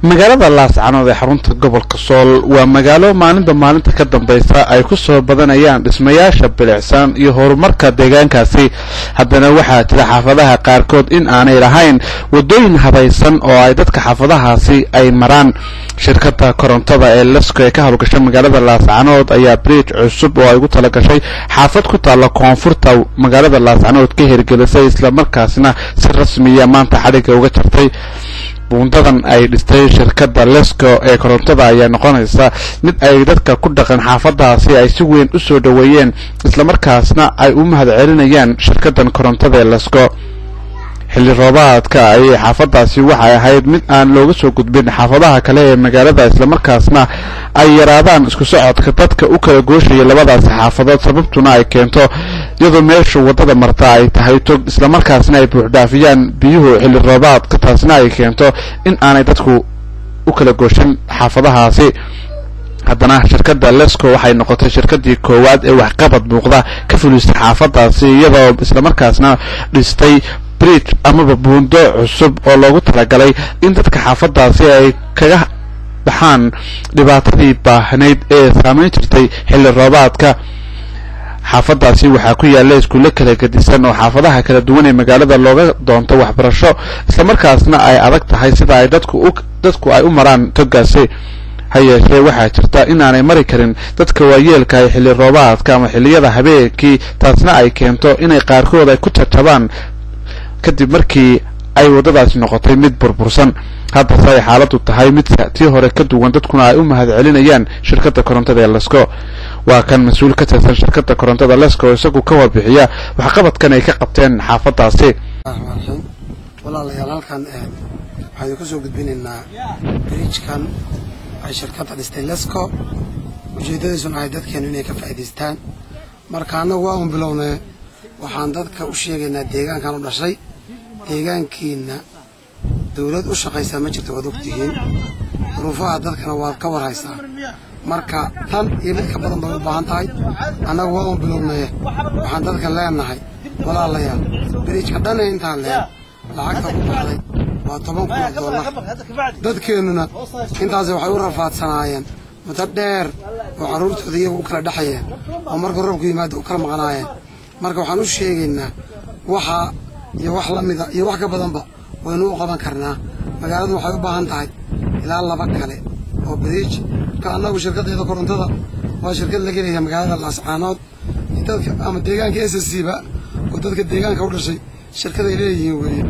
magaalada Laascaanood ee xarunta gobolka Sool waa magaalo maalinta ka dambaysa ay ku soo badanayaan dhismayaasha bilicsan iyo horumarka deegaankaasi haddana waxaa jira xaafadaha qaarkood in aanay lahayn wadooyin habaysan oo ay dadka xaafadahaasi ay maraan shirkadda korontada ee Lesco ee ka hawlgashay magaalada Laascaanood ayaa bridge cusub oo ay ugu talagashay xaafad ku taala koonfurta magaalada Laascaanood ka hirgelisay isla markaasna si rasmi ah maanta xariga uga jartay bundadan ay dhistay shirkadda Lesco ee korontada ayaa noqonaysa mid ay dadka ku dhaqan xaafadaasi ay si weyn u soo dhaweeyeen isla markaasna ay u mahadcelinayaan shirkaddan korontada ee Lesco xilli roobaadka ay xaafadaasi waxay ahayd mid aan looga soo gudbin xaafadaha kale ee magaalada isla markaasna ay yaraadaan isku socodka dadka u kala gooshaya labadaas xaafadood sababtuna ay keento iyadoo meesha wadada marta ay tahay tog isla markaasna ay buuxdaafiyaan biyuhu xilli roobaadka taasna ay keento in aanay dadku u kala gooshin xaafadahaasi haddana shirkadda Lesco waxay noqotay shirkaddii koowaad ee waxqabad muuqda ka fulisay xaafadaasi iyadoo isla markaasna dhistay bridge amaba buundo cusub oo loogu talagalay in dadka xaafadaasi ay kaga baxaan dhibaatadii baahnayd ee saameyn jirtay xilli roobaadka xaafadaasi waxaa ku yaala iskuulo kala gedisan oo xaafadaha kala duwan ee magaalada looga doonto waxbarasho isla markaasna ay adag tahay sida ay dadku ay u maraan togaasi hayeeshee waxaa jirta inaanay mari karin dadka waayeelka ay xilli roobaadka ama xilliyada habeenkii taasna ay keento inay qaarkood ay ku jajabaan kadib markii ay wadadaasi noqotay mid burbursan haddase ay xaaladdu tahay mid tii hore ka duwan dadkuna ay u mahadcelinayaan shirkadda korontada ee Lesco waa kan mas'uul ka tirsan shirkadda korontada Lesco isagu ka warbixiya waxqabadkan ay ka qabteen xaafadaasi walaalayaal halkan waxaan ku soo gudbinaynaa bridge-kan ay shirkadda dhistay Lesco ujeedadiisuna ay dadkeenu inay ka faa'iidaystaan markaana waa bilownay waxaan dadka u sheegaynaa deegaankan u dhashay deegaankiina dawlad u shaqaysa ma jirto wad ogtihiin duruufaha dadkana waad ka warhaysaa marka tan iyo mid ka badan bay u baahan tahay annagu waa bilownay waxaan dadka leenahay walaalayaal bridge-ka dhan intaan leen lacagta ku baxday waa $10,000 dadkeenuna intaas waxay u rafaadsanaayeen muddo dheer oo carruurtooda iyagu u kala dhaxayeen oo marka roobku yimaado u kala maqnaayeen marka waxaan u sheegaynaa waxa iyo wax la mid ah iyo wax ka badanba waynu u qaban karnaa magaaladu waxay u baahan tahay ilaa 2 kale oo bridge ka annagu shirkadda korontada waa shirkad laga leeyahay magaalada Laascaanood dadka ama deegaanka SSC ba oo dadka deegaanka u dhashay shirkadda ay leeyihiin weeye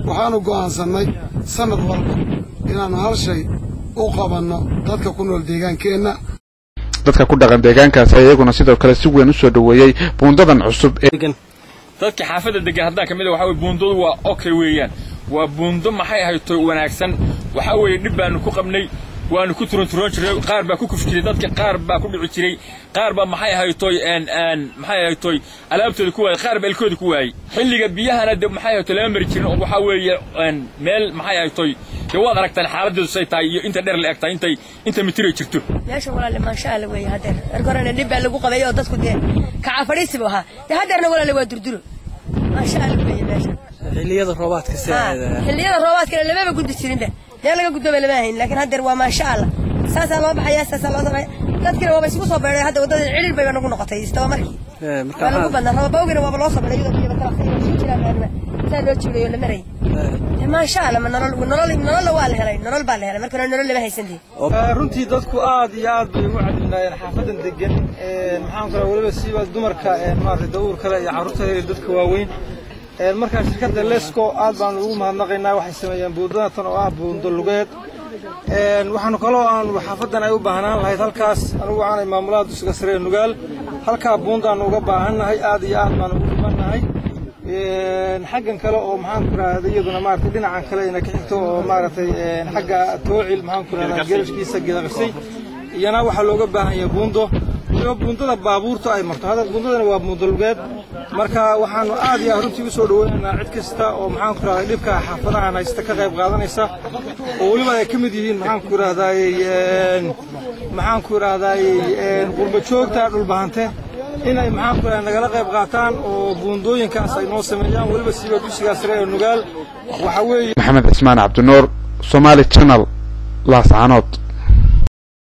waxaanu go'aansanay sanad walba inaanu hal shay u qabanno dadka ku nool deegaankeena dadka ku dhaqan deegaankaas ayaguna sidoo kale si weyn u soo dhaweeyay buundadan cusub dadka xaafadda degan hadda kamid ah waxa way buundadu waa okay weeyaan waa buundo maxay ahayto wanaagsan waxa way dib baan ku qabnay waanu ku turan jiray qaar baa ku kufjiray dadka qaar baa ku dhici jiray qaar baa maxay ahayto maxay ahayto alaabtooda ku waayay qaar baa ilkooda ku waayay xilliga biyahana dib maxay ahayto lama mari jirin waxa weeye meel maxay ahayto waad aragtaan xaaladdu say tahay iyo inta dheer la egtahay inta mitiro jirto meesha walaal ma sha Allah way hadeen arkorana dib baa lagu qabayo dadku dee ka cafariisiba ha hadeerna walaal waa durduro ma sha Allah way meesha xilliyada roobaadka xilliyada roobaadka lama gudbi jirin meel laga gudbo lama hayn laakiin hadeer waa ma sha Allah saasa loo baxaya saasa loo sameeyay dadkina waa isku soo beeray hadda wadada cilil bay nagu noqotay istaba markii marka lagu badnaa roobowgina waa loo sameeyay iyadoo kala jiraan loo jiray la maray ما شاء الله من نرول والهلين نرول بالهلين مركنا نرول اللي بهيسندي runtii dadku aad iyo aad bay ugu cadinayeen xaafadan degan maxaan kala waliba siiba dumarka maartay dawr kale iyo carruurta dadka waaweyn marka shirkadda Lesco aad baan ugu mahadnaqaynaa waxay sameeyeen buundatan oo ah buundo lugeed waxaanu kaloo aan xaafadan ay u baahnaan lahayd halkaas anigu aanay maamulada dugsiga sare nugaal halka buundaan uga baahanahay aad iyo aad baan ugu dhibanahay xaggan kale oo maxaan ku raadiyay iyaduna maartay dhinacan kale ina ka xigto oo maartay xagga toocil maxaan ku raadiyay geelkiisa gidaqsay iyana waxa looga baahan yahay buundo iyo buundada baabuurta ay marto hada buundadana waa buundo lugeed marka waxaanu aad iyo runtii u soo dhaweynaynaa cid kasta oo maxaan ku raadiyay dhibka xaafadaha haysta ka qayb qaadanaysa oo waliba ay kamid yihiin maxaan ku raadiyay qurba joogta dhul bahante inay maxaan ku raadiyay nagala qayb qaataan oo buundooyinkaas ay noo sameeyaan waliba siiba dugsiga sare ee nugaal waxa weeye Maxamed Ismaan Cabdi Nuur Somali Channel laascaanood.